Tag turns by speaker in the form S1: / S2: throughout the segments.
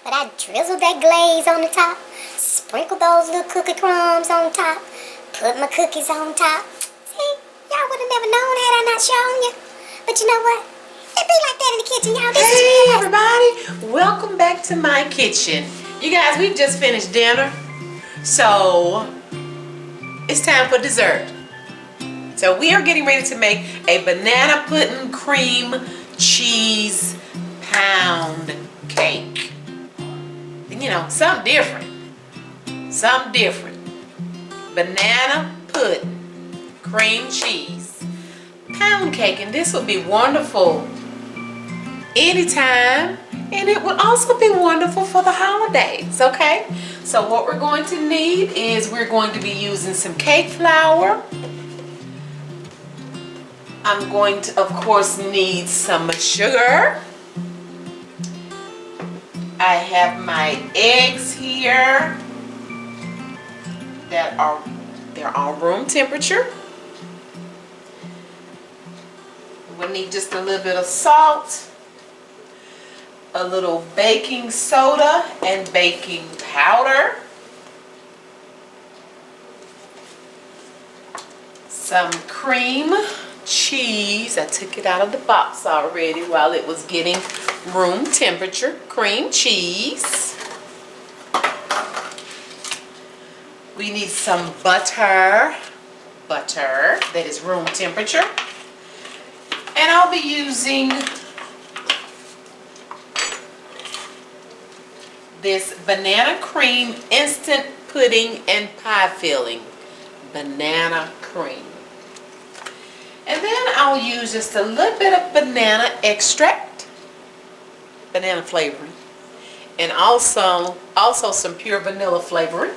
S1: But I drizzled that glaze on the top, sprinkled those little cookie crumbs on top, put my cookies on top. See, y'all would have never known had I not shown you. But you know what? It be like that in the kitchen, y'all.
S2: Hey everybody, welcome back to my kitchen. You guys, we've just finished dinner, so it's time for dessert. So we are getting ready to make a banana pudding cream cheese pound cake. You know, something different. Something different. Banana pudding, cream cheese, pound cake, and this would be wonderful anytime, and it would also be wonderful for the holidays, okay? So what we're going to need is we're going to be using some cake flour. I'm going to, of course, need some sugar. I have my eggs here that they're all room temperature. We'll need just a little bit of salt, a little baking soda and baking powder, some cream cheese. I took it out of the box already while it was getting room temperature. Cream cheese. We need some butter that is room temperature. And I'll be using this banana cream instant pudding and pie filling. Banana cream. And then I'll use just a little bit of banana extract, banana flavoring, and also some pure vanilla flavoring.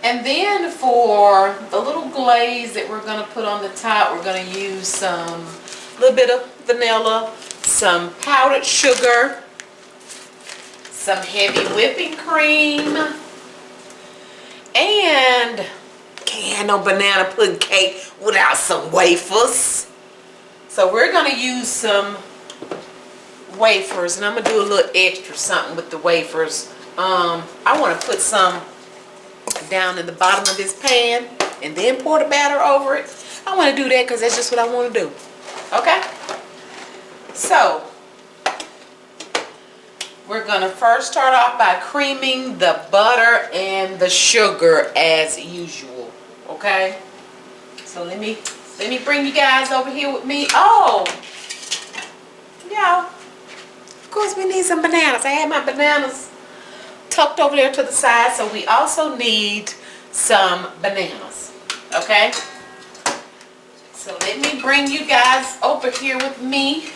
S2: And then for the little glaze that we're going to put on the top, we're going to use some little bit of vanilla, some powdered sugar, some heavy whipping cream, and can't have no banana pudding cake without some wafers. So we're going to use some wafers, and I'm going to do a little extra something with the wafers. I want to put some down in the bottom of this pan and then pour the batter over it. I want to do that because that's just what I want to do. Okay? So we're going to first start off by creaming the butter and the sugar as usual. Okay? So let me bring you guys over here with me. Oh, yeah. Of course we need some bananas. I have my bananas tucked over there to the side, so we also need some bananas. Okay? So let me bring you guys over here with me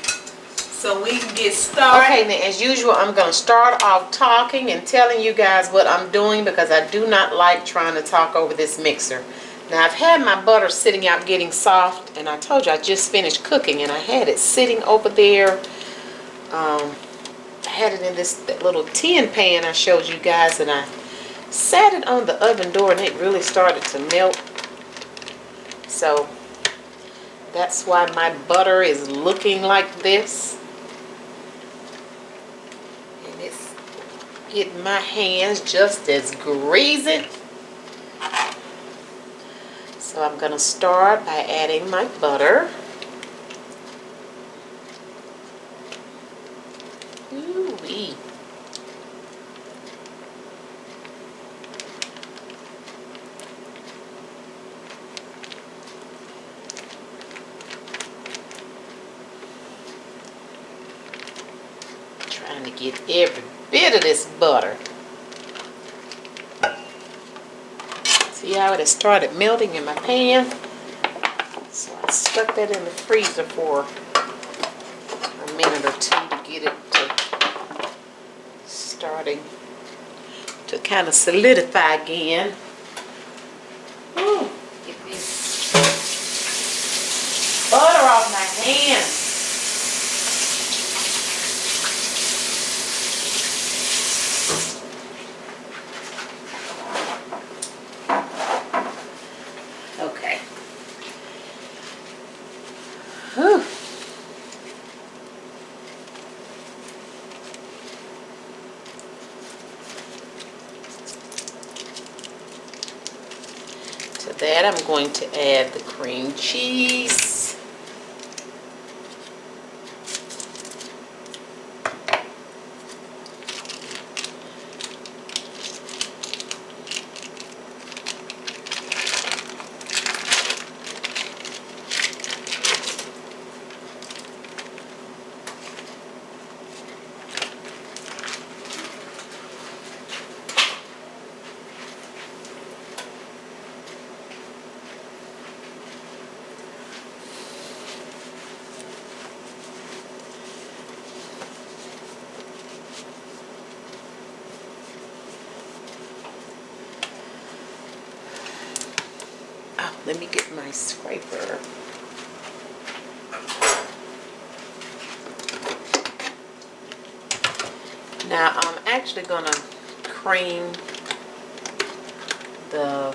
S2: so we can get started. Okay, now as usual, I'm going to start off talking and telling you guys what I'm doing because I do not like trying to talk over this mixer. Now I've had my butter sitting out getting soft, and I told you I just finished cooking, and I had it sitting over there. I had it in that little tin pan I showed you guys, and I sat it on the oven door and it really started to melt. So that's why my butter is looking like this. And it's getting my hands just as greasy. So I'm going to start by adding my butter. Ooh-wee. Trying to get every bit of this butter. See how it has started melting in my pan? So I stuck that in the freezer for a minute or two to get it to starting to kind of solidify again. Ooh, get this butter off my hands. Okay. that, I'm going to add the cream cheese. Oh, let me get my scraper. Now I'm actually gonna cream the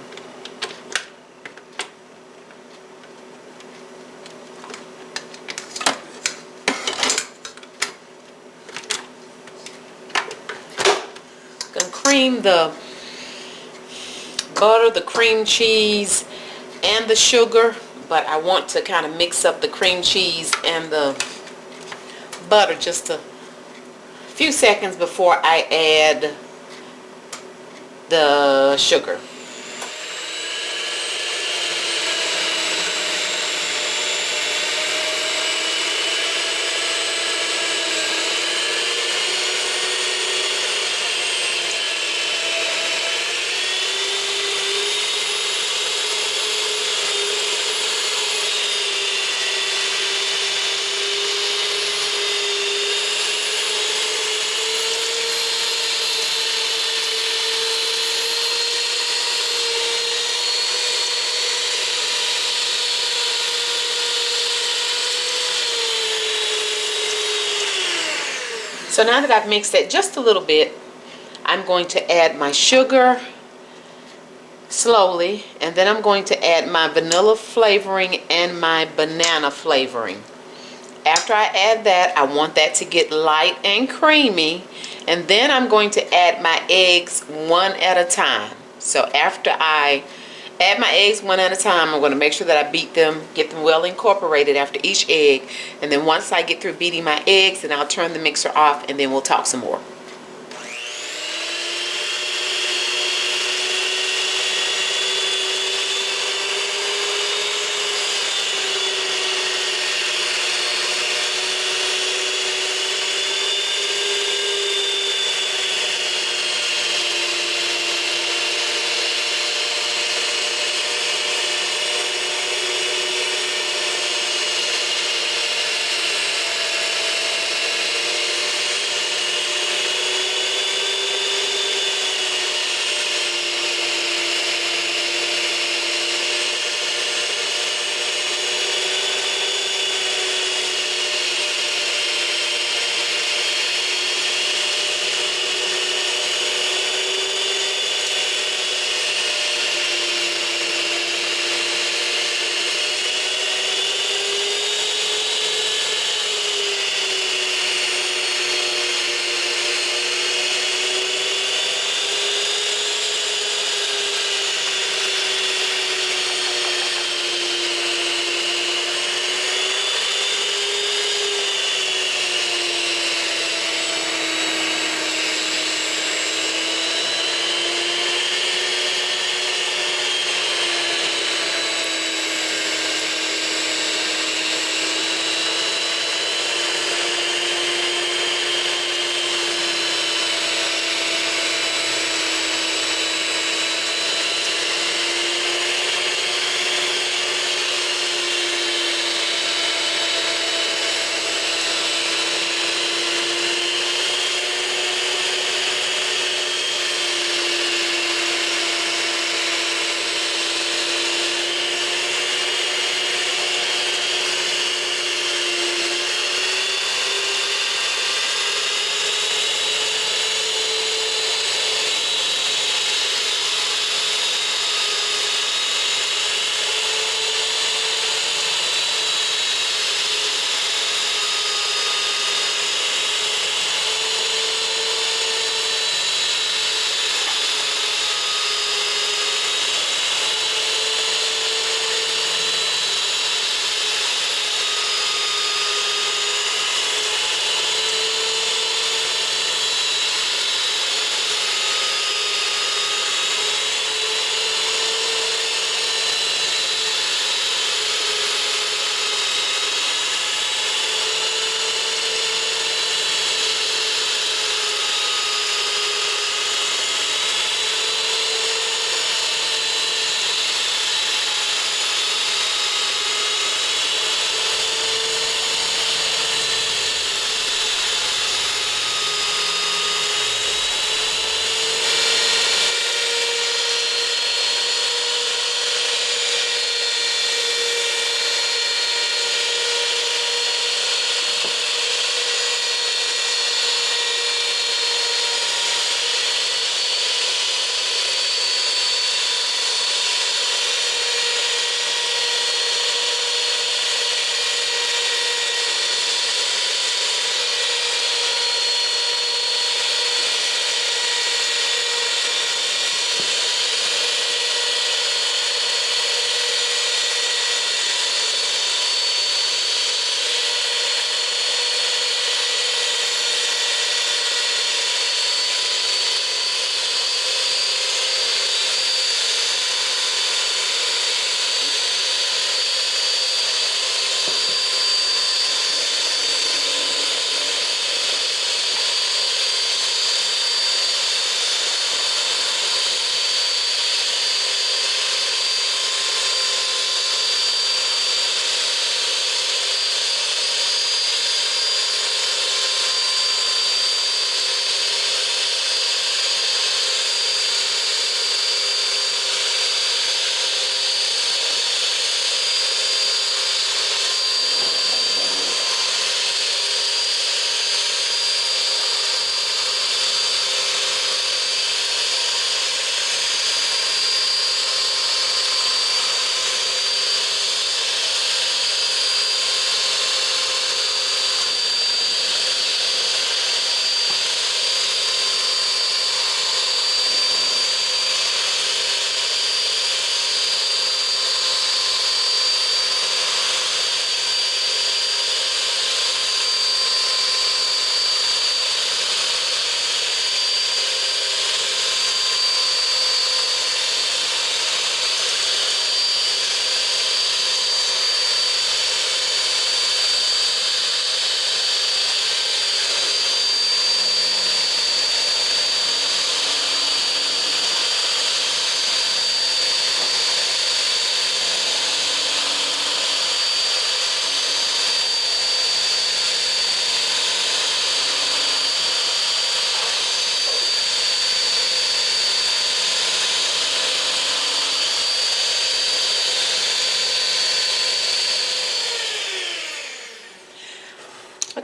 S2: butter, the cream cheese, and the sugar, but I want to kind of mix up the cream cheese and the butter just a few seconds before I add the sugar. So now that I've mixed it just a little bit, I'm going to add my sugar slowly, and then I'm going to add my vanilla flavoring and my banana flavoring. After I add that, I want that to get light and creamy, and then I'm going to add my eggs one at a time. So after I add my eggs one at a time, I'm going to make sure that I beat them, get them well incorporated after each egg, and then once I get through beating my eggs, then I'll turn the mixer off, and then we'll talk some more.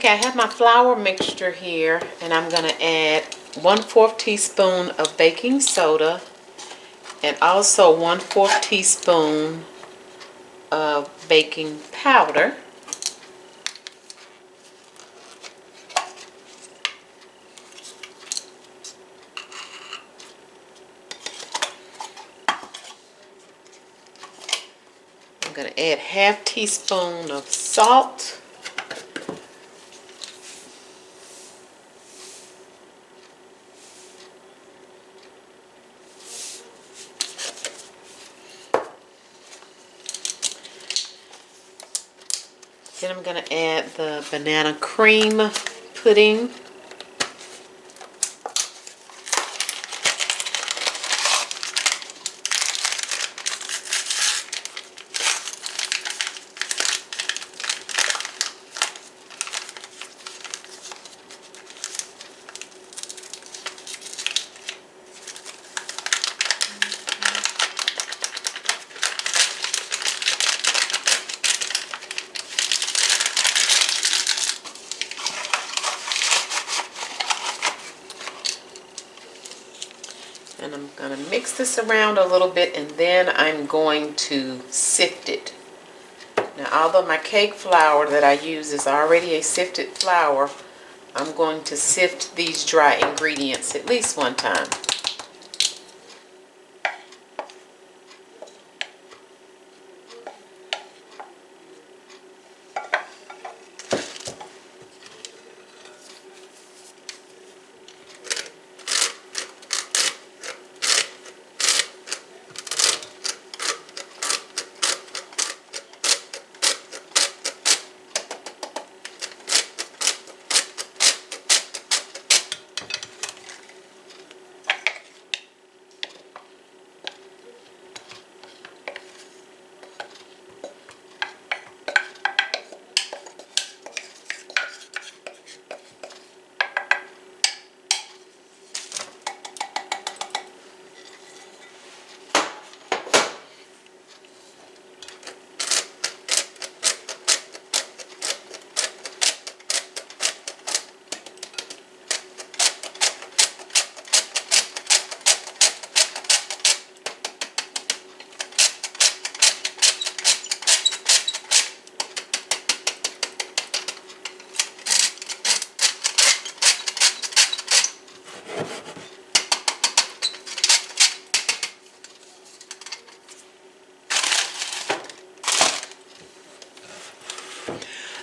S2: Okay, I have my flour mixture here, and I'm going to add 1/4 teaspoon of baking soda and also 1/4 teaspoon of baking powder. I'm going to add 1/2 teaspoon of salt. Then I'm going to add the banana cream pudding. And I'm going to mix this around a little bit, and then I'm going to sift it. Now, although my cake flour that I use is already a sifted flour, I'm going to sift these dry ingredients at least one time.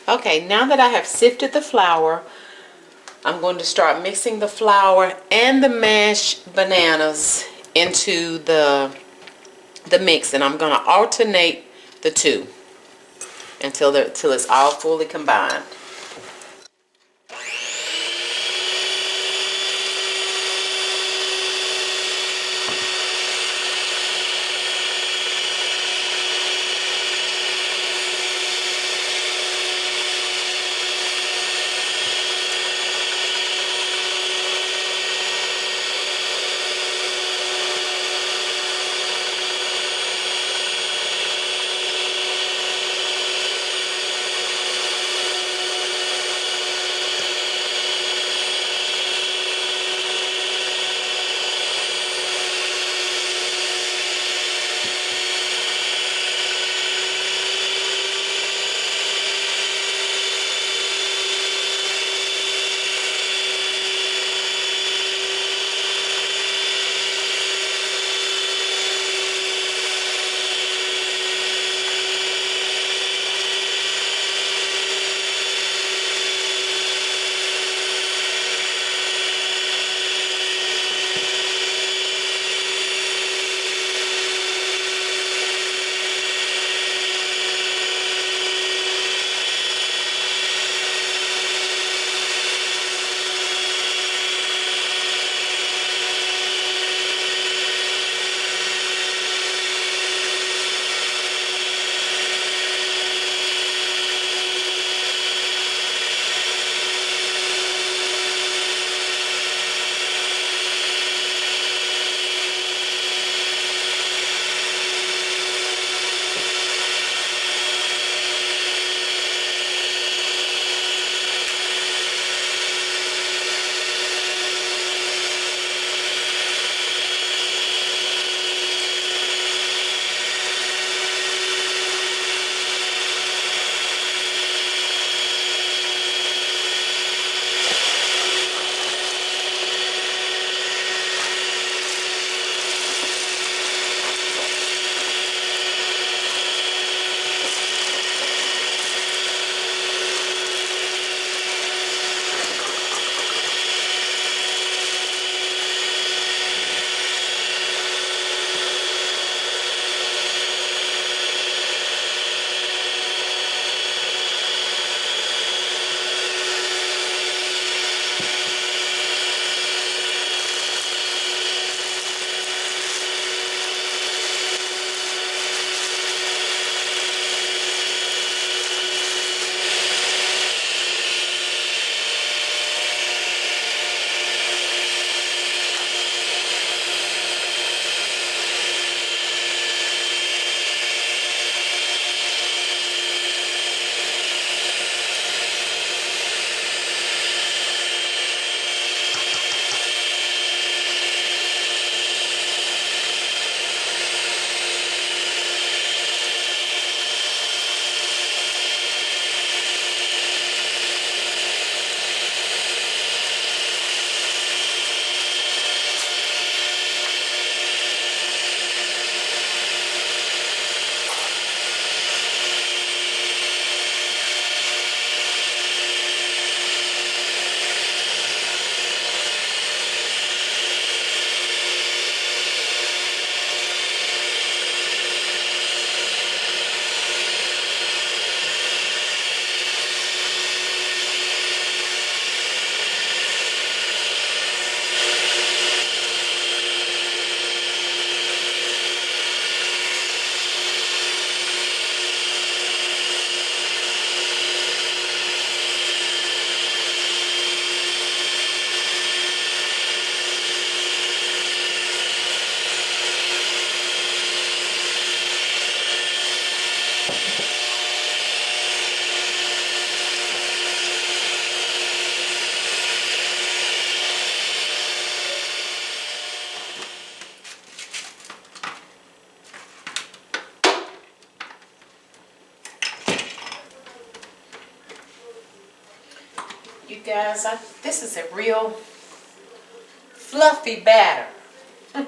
S2: Okay, now that I have sifted the flour, I'm going to start mixing the flour and the mashed bananas into the mix, and I'm going to alternate the two until it's all fully combined. guys. This is a real fluffy batter. I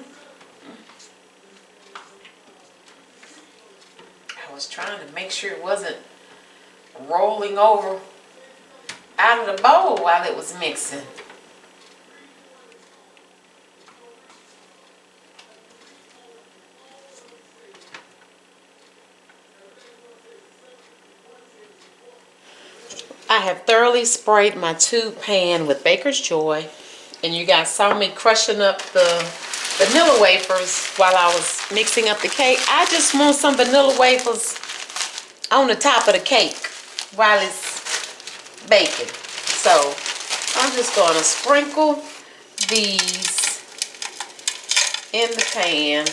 S2: was trying to make sure it wasn't rolling over out of the bowl while it was mixing. I have thoroughly sprayed my tube pan with Baker's Joy, and you guys saw me crushing up the vanilla wafers while I was mixing up the cake. I just want some vanilla wafers on the top of the cake while it's baking. So I'm just going to sprinkle these in the pan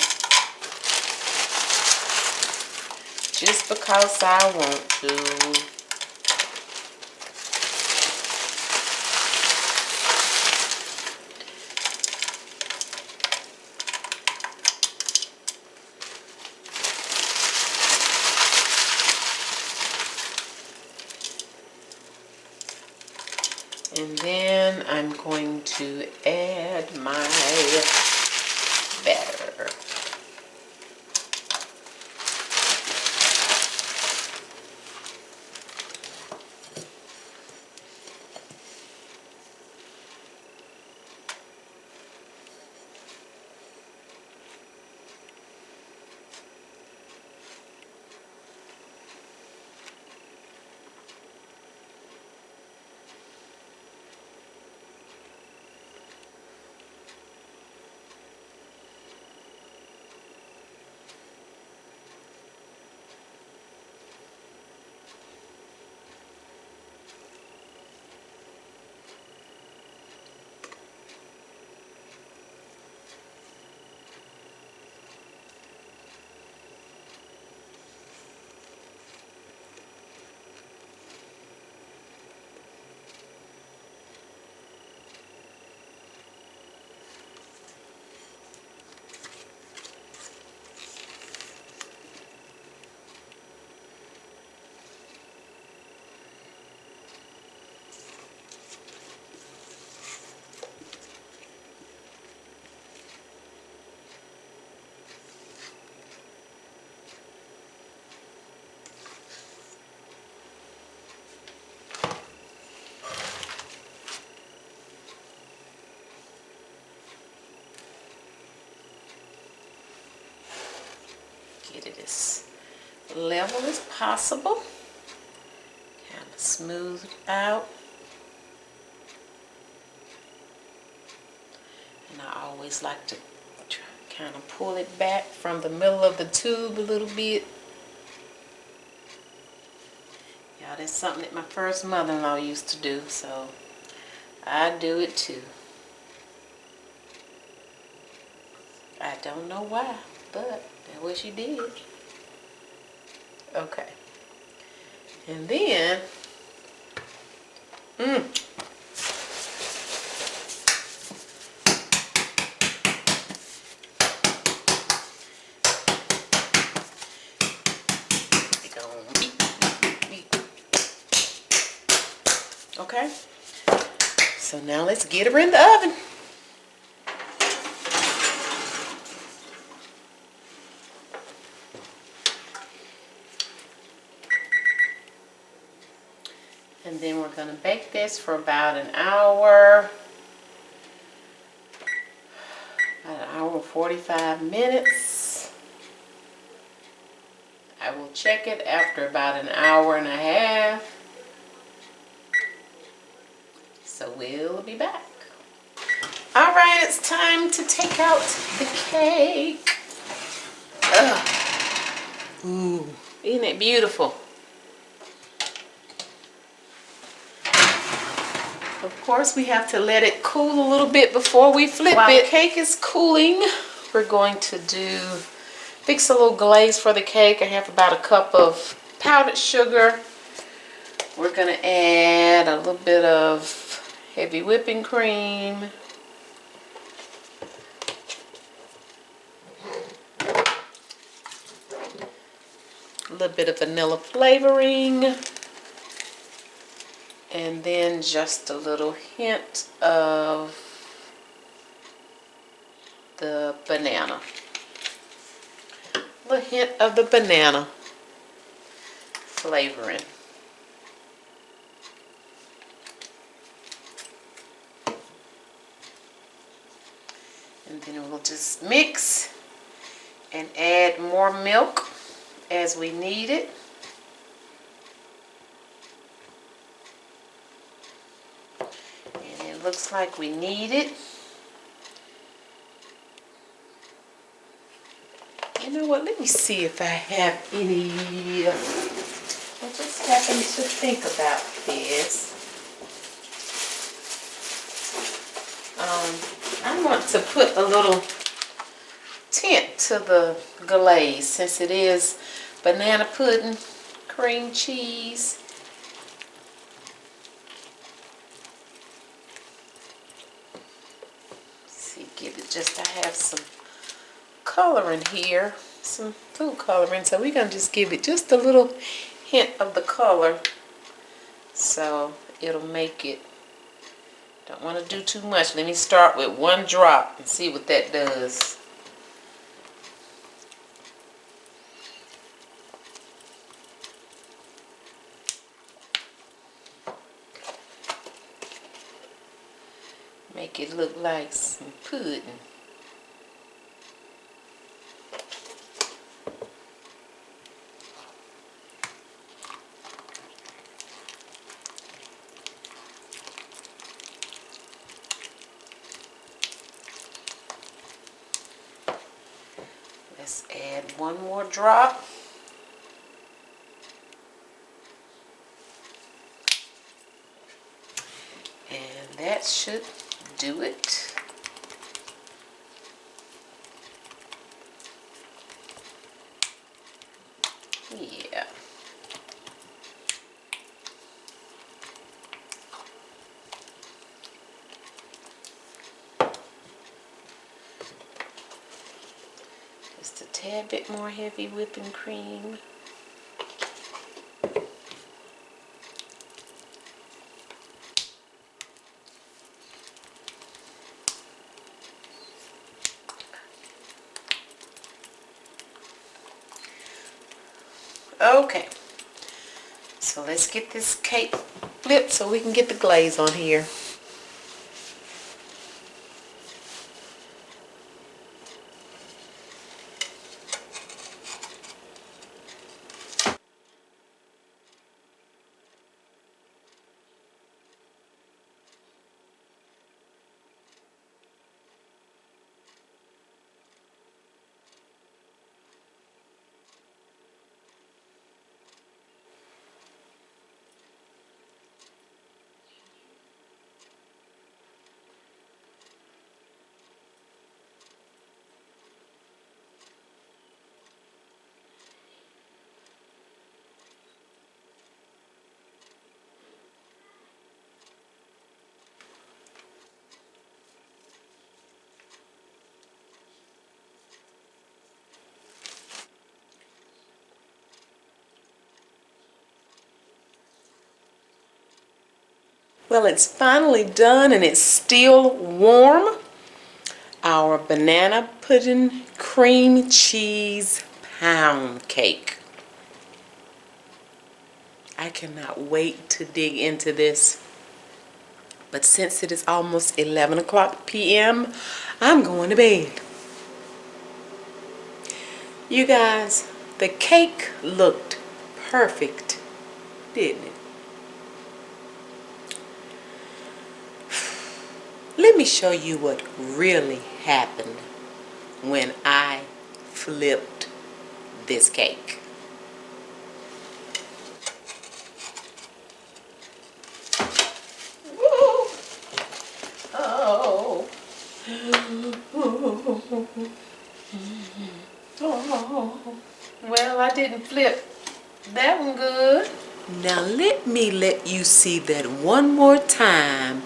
S2: just because I want to. And then I'm going to add my batter. Get it as level as possible. Kind of smooth it out. And I always like to kind of pull it back from the middle of the tube a little bit. Yeah, that's something that my first mother-in-law used to do, so I do it too. I don't know why, but that's what she did. Okay. And then, okay. So now let's get her in the oven. And then we're going to bake this for about an hour. About an hour and 45 minutes. I will check it after about an hour and a half. So we'll be back. Alright, it's time to take out the cake. Ugh. Ooh, isn't it beautiful? Of course, we have to let it cool a little bit before we flip it. While the cake is cooling, we're going to fix a little glaze for the cake. I have about a cup of powdered sugar. We're going to add a little bit of heavy whipping cream. A little bit of vanilla flavoring. And then just a little hint of the banana. A little hint of the banana flavoring. And then we'll just mix and add more milk as we need it. And it looks like we need it. You know what, let me see if I have any, I just happened to think about this. I want to put a little tint to the glaze since it is banana pudding, cream cheese. Let's see, give it just, I have some coloring here, some food coloring, so we're going to just give it just a little hint of the color so it'll make it. Don't want to do too much. Let me start with one drop and see what that does. Make it look like some pudding. Let's add one more drop. And that should do it. Yeah. Just a tad bit more heavy whipping cream. Okay, so let's get this cake flipped so we can get the glaze on here. Well, it's finally done and it's still warm. Our banana pudding cream cheese pound cake. I cannot wait to dig into this. But since it is almost 11 o'clock p.m., I'm going to bed. You guys, the cake looked perfect, didn't it? Let me show you what really happened when I flipped this cake. Woo! Oh. Oh. Well, I didn't flip that one good. Now let me let you see that one more time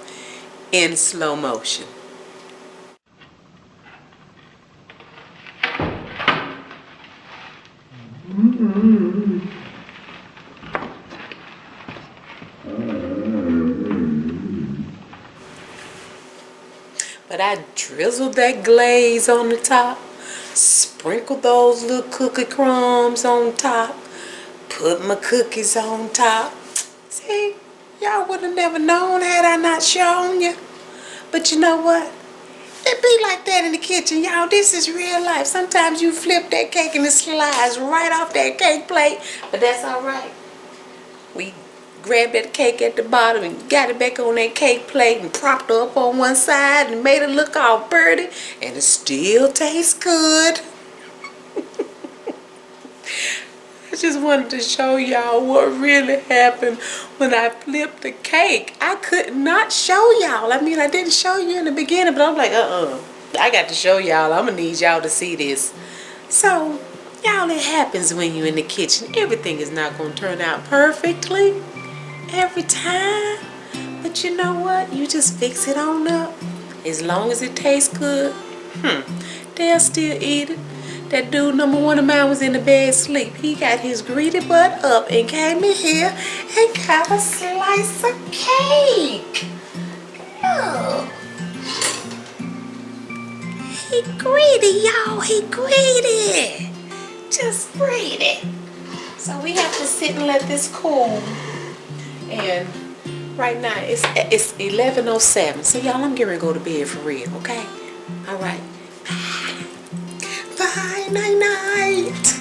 S2: in slow motion. But I drizzled that glaze on the top, sprinkled those little cookie crumbs on top, put my cookies on top. See, y'all would have never known had I not shown you. But you know what? It be like that in the kitchen, y'all. This is real life. Sometimes you flip that cake and it slides right off that cake plate. But that's all right. We grabbed that cake at the bottom and got it back on that cake plate and propped her up on one side and made it look all pretty. And it still tastes good. I just wanted to show y'all what really happened when I flipped the cake. I could not show y'all. I mean, I didn't show you in the beginning, but I'm like, I got to show y'all. I'm going to need y'all to see this. So, y'all, it happens when you're in the kitchen. Everything is not going to turn out perfectly every time. But you know what? You just fix it on up. As long as it tastes good, they'll still eat it. That dude number one of mine was in the bed asleep. He got his greedy butt up and came in here and got a slice of cake. Look. He greedy, y'all. He greedy. Just greedy. So we have to sit and let this cool. And right now it's 11:07. So y'all, I'm getting ready to go to bed for real, okay? All right. Bye, night, night.